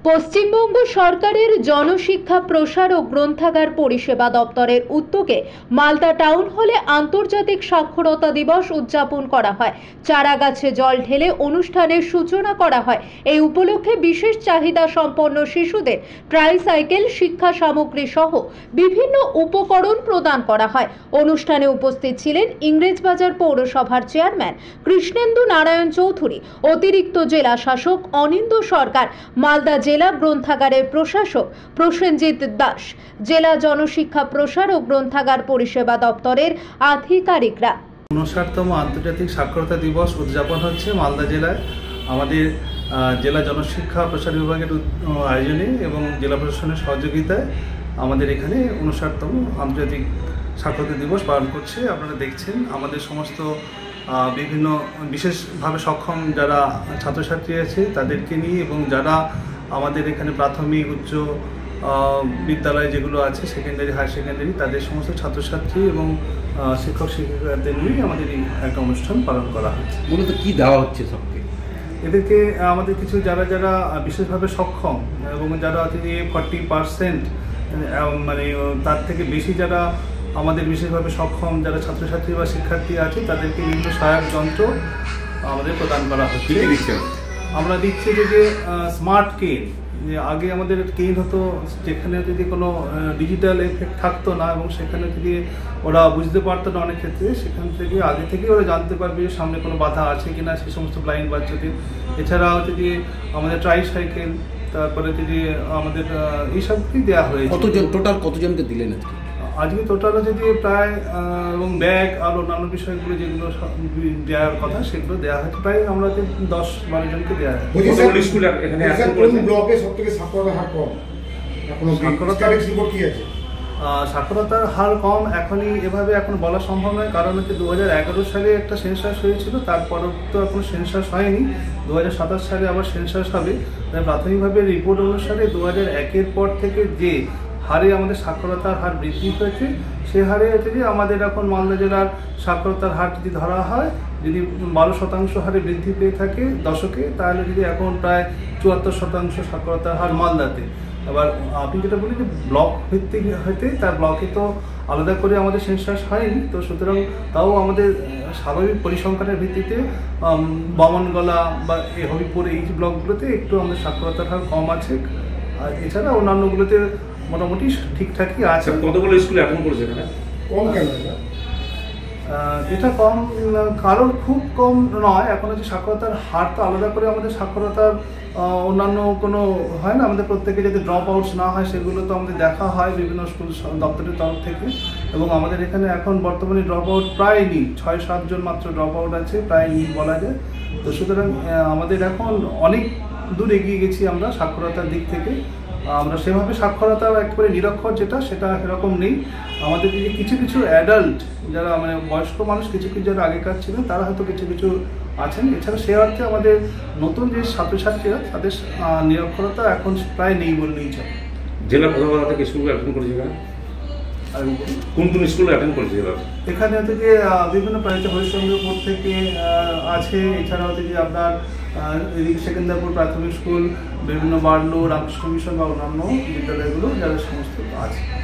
পশ্চিমবঙ্গ সরকারের জনশিক্ষা প্রসার ও গ্রন্থাগার পরিষেবা দপ্তরের উদ্যোগে মালদা টাউন হলে আন্তর্জাতিক সাক্ষরতা দিবস উদযাপন করা হয়। চারাগাছে জল ঢেলে অনুষ্ঠানের সূচনা করা হয়। এই উপলক্ষে বিশেষ চাহিদা সম্পন্ন শিশুদের ট্রাইসাইকেল, শিক্ষা সামগ্রী সহ বিভিন্ন উপকরণ প্রদান করা হয়। অনুষ্ঠানে উপস্থিত ছিলেন ইংরেজবাজার পৌরসভার চেয়ারম্যান কৃষ্ণেন্দু নারায়ণ চৌধুরী, অতিরিক্ত জেলা শাসক অনিন্দ্য সরকার, মালদা জেলা গ্রন্থাগারের প্রশাসক প্রসেনজিৎ দাস, জেলা জনশিক্ষা প্রসার ও গ্রন্থাগার পরিষেবা দপ্তরের আধিকারিকরা। 59তম আন্তর্জাতিক সাক্ষরতা দিবস উদযাপন হচ্ছে মালদা জেলায়। আমাদের জেলা জনশিক্ষা প্রসার বিভাগের আয়োজনে এবং জেলা প্রশাসনের সহযোগিতায় আমাদের এখানে 59তম আন্তর্জাতিক সাক্ষরতা দিবস পালন করছে। আপনারা দেখছেন আমাদের সমস্ত বিভিন্ন বিশেষভাবে সক্ষম যারা ছাত্রছাত্রী আছে তাদেরকে নিয়ে এবং যারা আমাদের এখানে প্রাথমিক উচ্চ বিদ্যালয় যেগুলো আছে, সেকেন্ডারি, হায়ার সেকেন্ডারি, তাদের সমস্ত ছাত্রছাত্রী এবং শিক্ষক শিক্ষিকাদের নিয়ে আমাদের এই একটা অনুষ্ঠান পালন করা হচ্ছে। মূলত কী দেওয়া হচ্ছে সবকে? এদেরকে আমাদের কিছু যারা যারা বিশেষভাবে সক্ষম এবং যারা হচ্ছে 40% মানে তার থেকে বেশি যারা আমাদের বিশেষভাবে সক্ষম যারা ছাত্রছাত্রী বা শিক্ষার্থী আছে তাদেরকে বিভিন্ন সহায়ক যন্ত্র আমাদের প্রদান করা হচ্ছে। আমরা দিচ্ছি যে স্মার্ট কেন, যে আগে আমাদের কেন হতো যেখানে যদি কোনো ডিজিটাল এফেক্ট থাকতো না এবং সেখানে যদি ওরা বুঝতে পারতো না অনেক ক্ষেত্রে, সেখান থেকে আগে থেকে ওরা জানতে পারবে যে সামনে কোনো বাধা আছে কিনা সেই সমস্ত ব্লাইন্ড বাচ্চাদের। এছাড়া হচ্ছে যে আমাদের ট্রাইসাইকেল, তারপরে যদি আমাদের এইসবই দেওয়া হয়েছে। কতজনকে দিলেন আজকে টোটাল হচ্ছে যে প্রায় এবং ব্যাগ আর অন্যান্য বিষয়গুলো যেগুলো দেওয়ার কথা সেগুলো দেওয়া হয়েছে প্রায় আমরা 10-12 জনকে দেওয়া হয়। সাক্ষরতার হার কম এভাবে এখন বলা সম্ভব নয়, কারণ হচ্ছে 2011 সালে একটা সেন্সাস হয়েছিল, তারপর তো এখন সেন্সাস হয়নি। 2027 সালে আবার সেন্সাস হবে। প্রাথমিকভাবে রিপোর্ট অনুসারে 2001-এর পর থেকে যে হারে আমাদের সাক্ষরতার হার বৃদ্ধি হয়েছে, সে হারে হচ্ছে যে আমাদের এখন মালদা জেলার সাক্ষরতার হার যদি ধরা হয়, যদি 12% হারে বৃদ্ধি পেয়ে থাকে দশকে, তাহলে যদি এখন প্রায় 74% সাক্ষরতার হার মালদাতে। আবার আপনি যেটা বলি যে ব্লক ভিত্তিক হইতে, তার ব্লকে তো আলাদা করে আমাদের সেন্সাস হয়নি, তো সুতরাং তাও আমাদের স্বাভাবিক পরিসংখ্যানের ভিত্তিতে বামনগলা বা হবিপুর এই ব্লকগুলোতে একটু আমাদের সাক্ষরতার হার কম আছে। আর এছাড়া অন্যান্যগুলোতে মোটামুটি ঠিকঠাকই আছে। কতগুলো স্কুল এখন করেছে এখানে? কম কেন? এটা কম কারণ খুব কম নয়। এখন হচ্ছে সাক্ষরতার হার তো আলাদা করে আমাদের সাক্ষরতার অন্যান্য কোনো হয় না, আমাদের প্রত্যেকে যাতে ড্রপ আউটস না হয় সেগুলো তো আমাদের দেখা হয় বিভিন্ন স্কুল দপ্তরের তরফ থেকে। এবং আমাদের এখানে এখন বর্তমানে ড্রপ আউট প্রায় নেই, 6-7 জন মাত্র ড্রপ আউট আছে, প্রায় নেই বলা যায়। তো সুতরাং আমাদের এখন অনেক দূর এগিয়ে গেছি আমরা সাক্ষরতার দিক থেকে। আমরা সেভাবে সাক্ষরতা একেবারে নিরক্ষর যেটা, সেটা এরকম নেই। আমাদের যে কিছু কিছু অ্যাডাল্ট যারা মানে বয়স্ক মানুষ কিছু কিছু যারা আগেকার ছিলেন তারা হয়তো কিছু কিছু আছেন। এছাড়া সে অর্থে আমাদের নতুন যে ছাত্রছাত্রীরা তাদের নিরক্ষরতা এখন প্রায় নেই বললেই চলে। জেলা প্রশাসন থেকে স্কুল অ্যাটেন্ড করেছে কোন কোন স্কুল অ্যাটেন্ড করেছে এখানে হচ্ছে যে বিভিন্ন প্রাইভেট হরিশ্চন্দ্রপুর থেকে আছে। এছাড়া হচ্ছে যে আপনার সেকেন্দারপুর প্রাথমিক স্কুল, বিভিন্ন বার্লো, রামকৃষ্ণ মিশন বা অন্যান্য বিদ্যালয়গুলো যারা সমস্ত আছে।